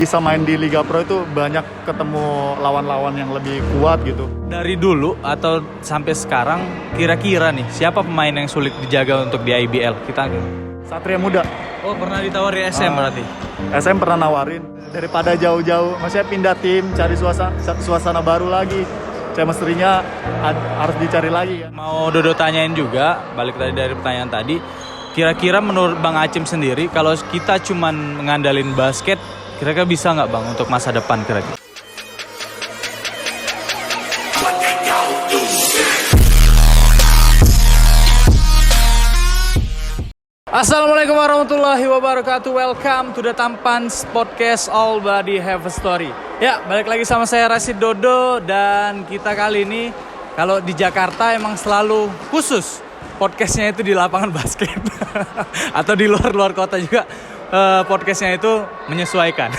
bisa main di Liga Pro itu banyak ketemu lawan-lawan yang lebih kuat gitu. Dari dulu atau sampai sekarang, kira-kira nih siapa pemain yang sulit dijaga untuk di IBL? Kita Satria Muda. Oh, pernah ditawari SM berarti? SM pernah nawarin. Daripada jauh-jauh, maksudnya pindah tim, cari suasana baru lagi. Chemistry-nya harus dicari lagi kan. Mau Dodo tanyain juga, balik tadi dari pertanyaan tadi, kira-kira menurut Bang Acim sendiri, kalau kita cuman mengandalin basket, kira-kira bisa nggak Bang untuk masa depan kira-kira? Assalamualaikum warahmatullahi wabarakatuh. Welcome to the Tampans Podcast All Body Have a Story. Ya, balik lagi sama saya Rashid Dodo. Dan kita kali ini kalau di Jakarta emang selalu khusus podcastnya itu di lapangan basket atau di luar kota juga. Podcastnya itu menyesuaikan.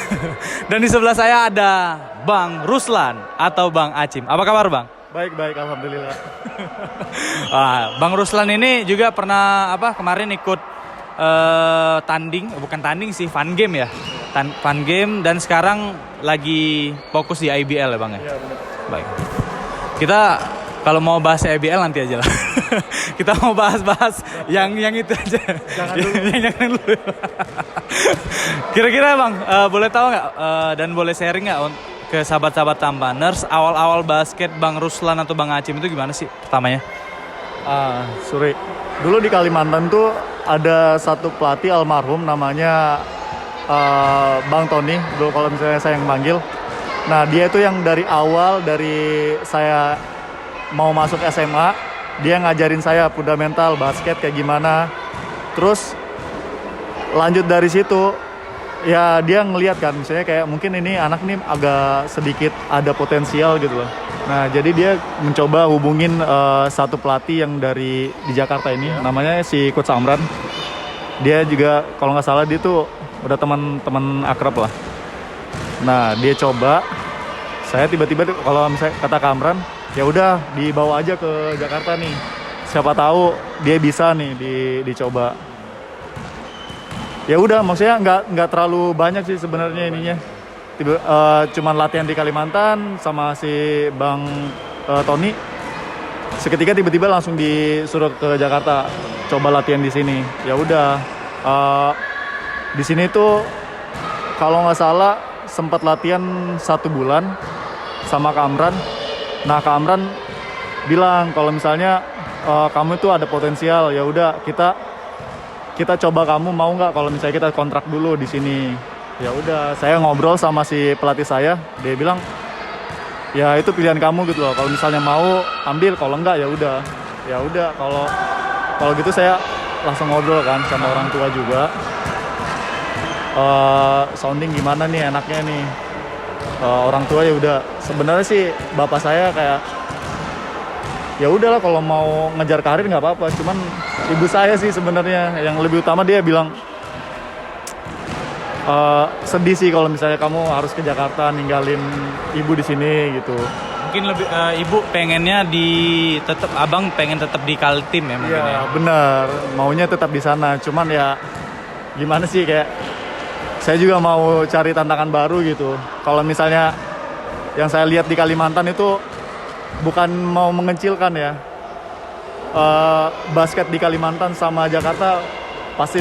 Dan di sebelah saya ada Bang Ruslan atau Bang Acim. Apa kabar Bang? Baik, alhamdulillah. Bang Ruslan ini juga pernah kemarin ikut bukan tanding sih, fun game ya. Fun game, dan sekarang lagi fokus di IBL ya Bang ya? Iya, benar. Baik. Kita kalau mau bahas IBL nanti aja lah. Kita mau bahas yang itu aja. Jangan dulu. Jangan dulu. Kira-kira Bang, boleh tahu nggak dan boleh sharing nggak ke sahabat-sahabat Tampaners, awal-awal basket Bang Ruslan atau Bang Acim itu gimana sih pertamanya? Suri. Dulu di Kalimantan tuh ada satu pelatih almarhum namanya Bang Tony. Dulu kalau misalnya saya yang manggil. Nah, dia itu yang dari awal, dari saya mau masuk SMA, dia ngajarin saya fundamental basket kayak gimana. Terus lanjut dari situ, ya dia ngelihat kan, misalnya kayak mungkin ini anak nih agak sedikit ada potensial gitu loh. Nah, jadi dia mencoba hubungin satu pelatih yang di Jakarta ini, namanya si Coach Amran. Dia juga kalau nggak salah dia tuh udah teman akrab lah. Nah, dia coba, saya tiba-tiba kalau misalnya kata Kamran, ya udah dibawa aja ke Jakarta nih. Siapa tahu dia bisa nih dicoba. Ya udah, maksudnya nggak terlalu banyak sih sebenarnya ininya. Cuman latihan di Kalimantan sama si Bang Tony. Seketika tiba-tiba langsung disuruh ke Jakarta, coba latihan di sini. Ya udah, di sini tuh kalau nggak salah sempat latihan 1 bulan sama Kamran. Nah, Kamran bilang kalau misalnya kamu itu ada potensial, ya udah kita coba, kamu mau nggak kalau misalnya kita kontrak dulu di sini. Ya udah, saya ngobrol sama si pelatih saya, dia bilang ya itu pilihan kamu gitu loh. Kalau misalnya mau ambil, kalau enggak ya udah. Ya udah, kalau gitu saya langsung ngobrol kan sama orang tua juga. Sounding gimana nih enaknya nih. Orang tua ya udah, sebenarnya sih bapak saya kayak ya udahlah kalau mau ngejar karir nggak apa-apa. Cuman ibu saya sih sebenarnya yang lebih utama, dia bilang sedih sih kalau misalnya kamu harus ke Jakarta ninggalin ibu di sini gitu. Mungkin lebih ibu pengennya abang pengen tetap di Kaltim ya mungkin ya. Iya, benar, maunya tetap di sana. Cuman ya gimana sih, kayak saya juga mau cari tantangan baru gitu. Kalau misalnya yang saya lihat di Kalimantan itu bukan mau mengecilkan ya. Basket di Kalimantan sama Jakarta pasti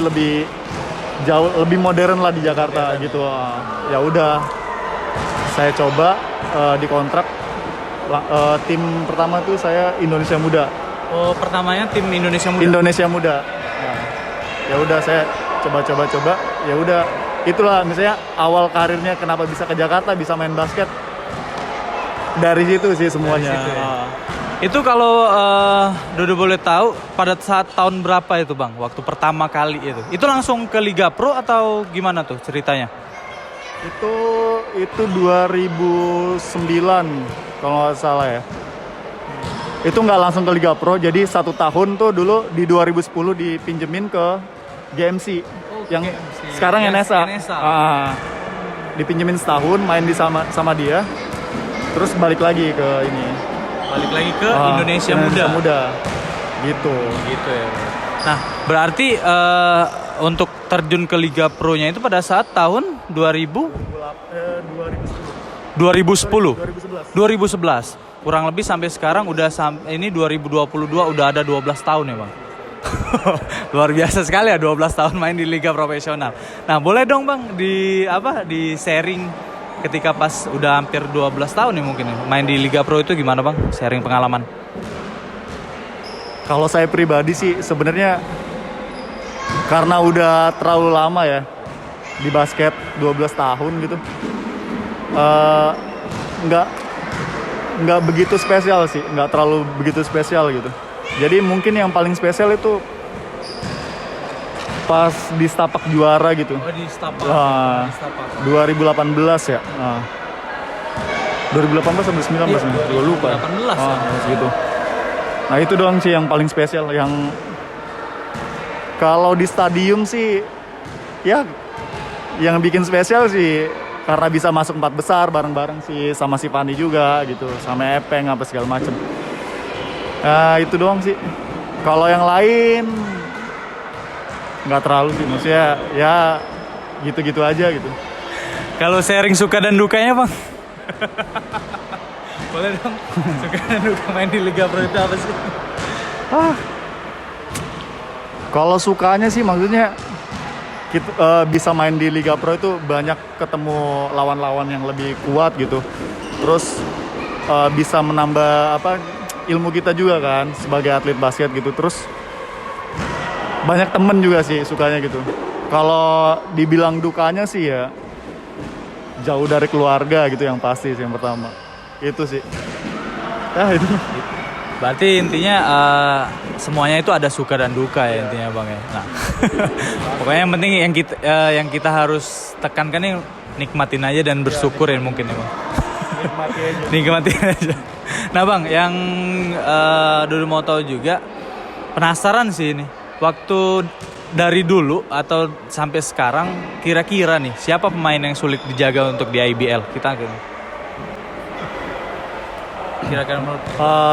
jauh lebih modern lah di Jakarta gitu. Ya udah, saya coba dikontrak. Tim pertama tuh saya Indonesia Muda. Oh, pertamanya tim Indonesia Muda. Indonesia Muda. Nah, ya udah saya coba. Ya udah, itulah misalnya awal karirnya kenapa bisa ke Jakarta, bisa main basket. Dari situ sih semuanya. Dari situ, ya. Itu kalau Dodo boleh tahu pada saat tahun berapa itu Bang? Waktu pertama kali itu. Itu langsung ke Liga Pro atau gimana tuh ceritanya? Itu 2009 kalau nggak salah ya. Itu nggak langsung ke Liga Pro, jadi 1 tahun tuh dulu di 2010 dipinjemin ke GMC yang GMC. Sekarang NSA. Dipinjemin setahun, main sama dia, terus balik lagi ke ini. Balik lagi ke Indonesia Muda. Gitu ya. Nah, berarti untuk terjun ke Liga Pro-nya itu pada saat tahun 2010. 2011. Kurang lebih sampai sekarang ini 2022 udah ada 12 tahun ya, Bang. Luar biasa sekali ya 12 tahun main di liga profesional. Nah, boleh dong Bang di sharing ketika pas udah hampir 12 tahun nih mungkin ya, main di Liga Pro itu gimana Bang? Sharing pengalaman. Kalau saya pribadi sih sebenarnya karena udah terlalu lama ya di basket 12 tahun gitu. Nggak begitu spesial sih, nggak terlalu begitu spesial gitu. Jadi mungkin yang paling spesial itu pas di Setapak juara gitu. Oh, di Setapak. 2018 ya. 2018 sampai 19 nih, gue lupa. 2018 ya. Gitu. Nah itu doang sih yang paling spesial. Yang kalau di stadium sih, ya yang bikin spesial sih karena bisa masuk 4 besar bareng-bareng sih sama si Fandi juga gitu, sama Epeng apa segala macem. Nah itu doang sih. Kalau yang lain nggak terlalu sih, maksudnya ya gitu-gitu aja gitu. Kalau sharing suka dan dukanya Bang? Boleh dong. Suka dan duka main di Liga Pro itu apa sih? Kalau sukanya sih maksudnya kita bisa main di Liga Pro itu banyak ketemu lawan-lawan yang lebih kuat gitu. Terus bisa menambah ilmu kita juga kan sebagai atlet basket gitu. Terus banyak temen juga sih sukanya gitu. Kalau dibilang dukanya sih ya jauh dari keluarga gitu yang pasti sih yang pertama. Itu sih. Itu. Berarti intinya semuanya itu ada suka dan duka ya intinya Bang ya. Nah, pokoknya yang penting yang kita harus tekankan nih nikmatin aja dan bersyukur ya mungkin ya Bang. Nikmatin aja. Nah Bang, yang Dodo mau tahu juga, penasaran sih ini. Waktu dari dulu atau sampai sekarang kira-kira nih siapa pemain yang sulit dijaga untuk di IBL? Kita kira-kira menurut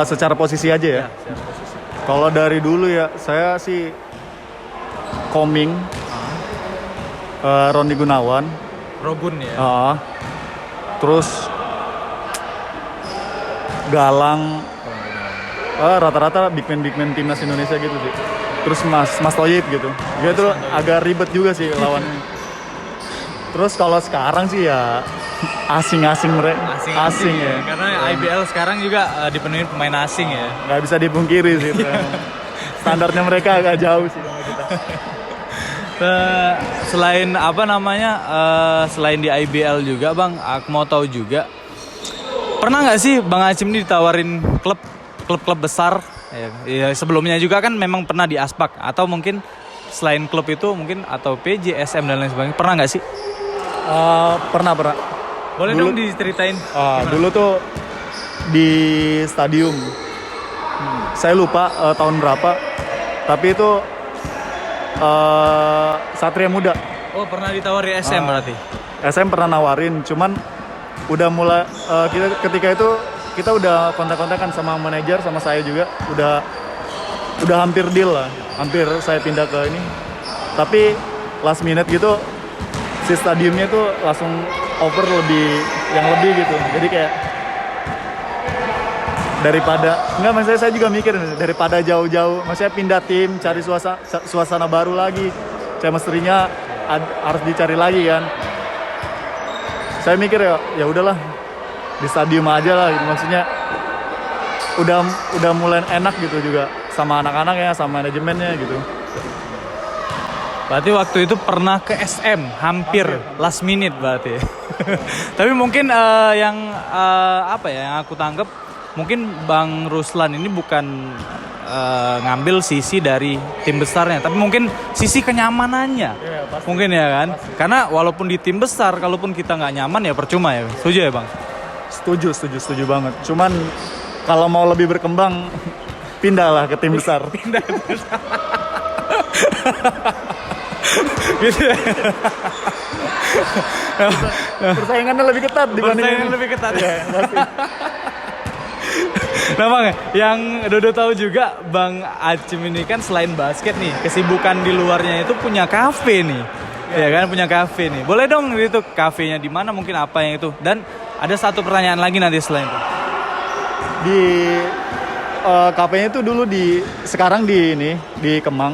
secara posisi aja ya. secara posisi. Kalau dari dulu ya saya sih Koming, Roni Gunawan, Rogun ya. Terus Galang, rata-rata big man timnas Indonesia gitu sih. Terus Mas Toyib gitu. Dia tuh agak ribet juga sih lawannya. Terus kalau sekarang sih ya asing mereka. Asing ya. Karena IBL sekarang juga dipenuhi pemain asing ya. Nggak bisa dipungkiri sih. Standarnya mereka agak jauh sih sama kita. Selain selain di IBL juga Bang, aku mau tahu juga, pernah nggak sih Bang Hashim ini ditawarin klub besar? Ya, sebelumnya juga kan memang pernah di Aspak, atau mungkin selain klub itu mungkin atau PJ, SM dan lain sebagainya, pernah nggak sih? Pernah. Boleh dulu, dong diceritain. Dulu tuh di stadium, saya lupa tahun berapa, tapi itu Satria Muda. Oh, pernah ditawarin SM berarti? SM pernah nawarin, cuman udah mulai ketika itu kita udah kontak-kontakan sama manajer, sama saya juga udah hampir deal lah, hampir saya pindah ke ini. Tapi last minute gitu si stadiumnya tuh langsung over lebih gitu. Jadi kayak maksudnya saya juga mikir daripada jauh-jauh, maksudnya pindah tim, cari suasana baru lagi, chemistry-nya harus dicari lagi kan. Saya mikir ya udahlah di stadium aja lah, maksudnya udah mulai enak gitu juga sama anak-anaknya, sama manajemennya gitu. Berarti waktu itu pernah ke SM, hampir last minute berarti. Tapi mungkin yang aku tanggap, mungkin Bang Ruslan ini bukan ngambil sisi dari tim besarnya, tapi mungkin sisi kenyamanannya. Mungkin ya kan? Pasti. Karena walaupun di tim besar, kalaupun kita nggak nyaman ya percuma ya. Setuju ya Bang? Setuju banget. Cuman kalau mau lebih berkembang, pindahlah ke tim besar. Pindah ke tim besar. Gitu ya. Persaingannya lebih ketat dibanding persaingan lebih ketat ya. Nah Bang, yang Dodo tahu juga Bang Acim ini kan selain basket nih, kesibukan di luarnya itu punya kafe nih. Ya kan, punya kafe nih. Boleh dong itu kafenya di mana, mungkin apa yang itu. Dan ada satu pertanyaan lagi nanti selain itu. Di kafenya itu dulu sekarang di Kemang.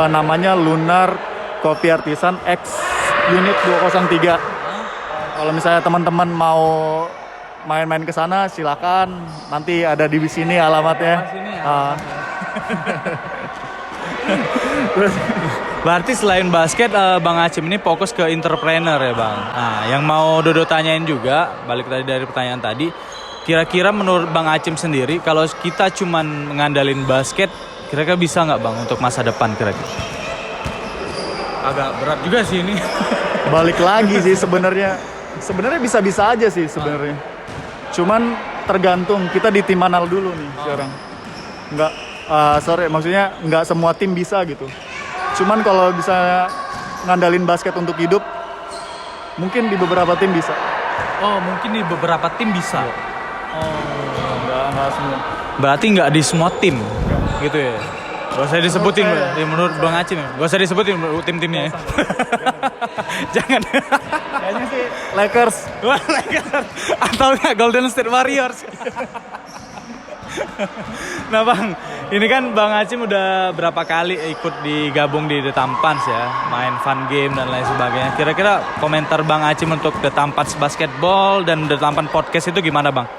Namanya Lunar Kopi Artisan X Unit 203. Kalau misalnya teman-teman mau main-main ke sana silakan, nanti ada di sini alamatnya. Terus berarti selain basket Bang Acim ini fokus ke entrepreneur ya Bang. Nah, yang mau Dodo tanyain juga, balik tadi dari pertanyaan tadi, kira-kira menurut Bang Acim sendiri kalau kita cuman mengandalin basket, kira-kira bisa nggak Bang untuk masa depan kira-kira? Agak berat juga sih ini. Balik lagi sih sebenarnya bisa-bisa aja sih sebenarnya. Cuman tergantung kita di tim mana dulu nih sekarang. Maksudnya nggak semua tim bisa gitu. Cuman kalau bisa ngandalin basket untuk hidup, mungkin di beberapa tim bisa. Oh, mungkin di beberapa tim bisa. Oh, nggak semua. Berarti nggak di semua tim, gitu ya? Gak usah disebutin, menurut Bang Acim ya? Gak usah disebutin tim-timnya ya? Jangan. Kayaknya sih Lakers. Atau nggak Golden State Warriors. Nah Bang, ini kan Bang Acim udah berapa kali ikut digabung di The Tampans ya, main fun game dan lain sebagainya. Kira-kira komentar Bang Acim untuk The Tampans Basketball dan The Tampans Podcast itu gimana Bang?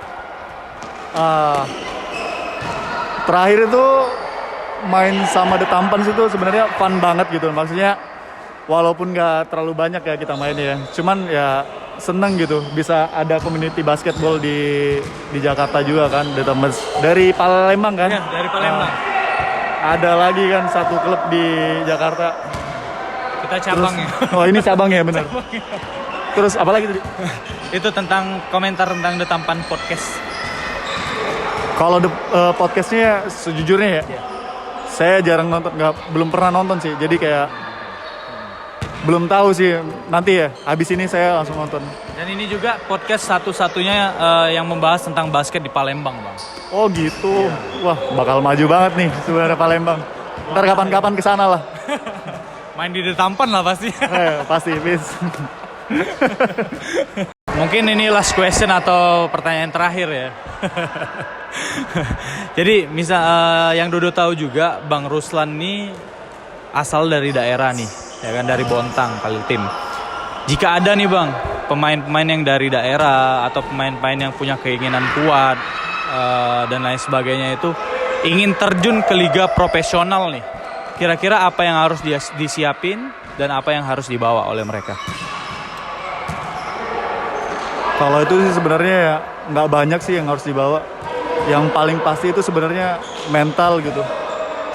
Terakhir itu main sama The Tampans itu sebenarnya fun banget gitu. Maksudnya walaupun nggak terlalu banyak ya kita main ya, cuman ya seneng gitu bisa ada community basketball di Jakarta juga kan. The Tampans dari Palembang kan? Ya, dari Palembang. Ada lagi kan satu klub di Jakarta. Kita cabang ya. Oh ini cabang ya benar. Terus apa lagi tadi? Itu tentang komentar tentang The Tampans Podcast. Kalau podcastnya sejujurnya ya. Saya jarang nonton, belum pernah nonton sih. Jadi kayak belum tahu sih. Nanti ya, habis ini saya langsung nonton. Dan ini juga podcast satu-satunya yang membahas tentang basket di Palembang, Bang. Oh gitu. Wah, bakal maju banget nih sebenarnya Palembang. Ntar kapan-kapan kesana lah. Main di The Tampans lah pasti. Pasti, bis. Mungkin ini last question atau pertanyaan terakhir ya. Jadi yang Dodo tahu juga Bang Ruslan nih asal dari daerah nih, ya kan, dari Bontang Kaltim. Jika ada nih Bang pemain-pemain yang dari daerah atau pemain-pemain yang punya keinginan kuat dan lain sebagainya itu ingin terjun ke liga profesional nih, kira-kira apa yang harus disiapin dan apa yang harus dibawa oleh mereka? Kalau itu sih sebenarnya ya nggak banyak sih yang harus dibawa. Yang paling pasti itu sebenarnya mental gitu,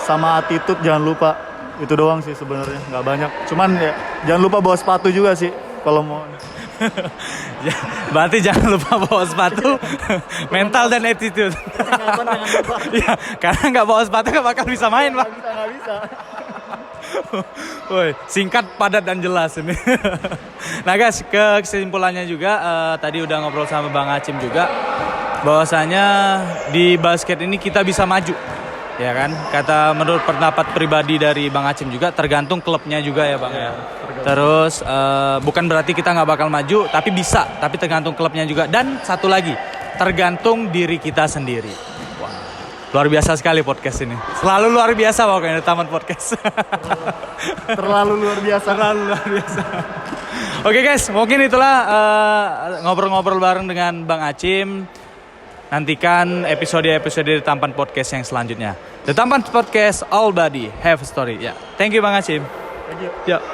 sama attitude jangan lupa. Itu doang sih sebenarnya, nggak banyak. Cuman ya jangan lupa bawa sepatu juga sih kalau mau. Berarti jangan lupa bawa sepatu, mental dan attitude. Jangan lupa. Ya, karena nggak bawa sepatu nggak bakal bisa main Pak. Nggak bisa. Woi, singkat, padat dan jelas ini. Nah guys, kesimpulannya juga tadi udah ngobrol sama Bang Acim juga, bahwasanya di basket ini kita bisa maju, ya kan? Kata menurut pendapat pribadi dari Bang Acim juga, tergantung klubnya juga ya Bang ya. Terus bukan berarti kita nggak bakal maju, tapi bisa, tapi tergantung klubnya juga. Dan satu lagi, tergantung diri kita sendiri. Luar biasa sekali podcast ini. Selalu luar biasa pokoknya Taman Podcast. Terlalu luar biasa. Terlalu luar biasa. Oke guys, mungkin itulah ngobrol-ngobrol bareng dengan Bang Acim. Nantikan episode-episode Tampan Podcast yang selanjutnya. The Tampan Podcast, all body have a story. Ya, thank you Bang Acim. Thank you. Ya.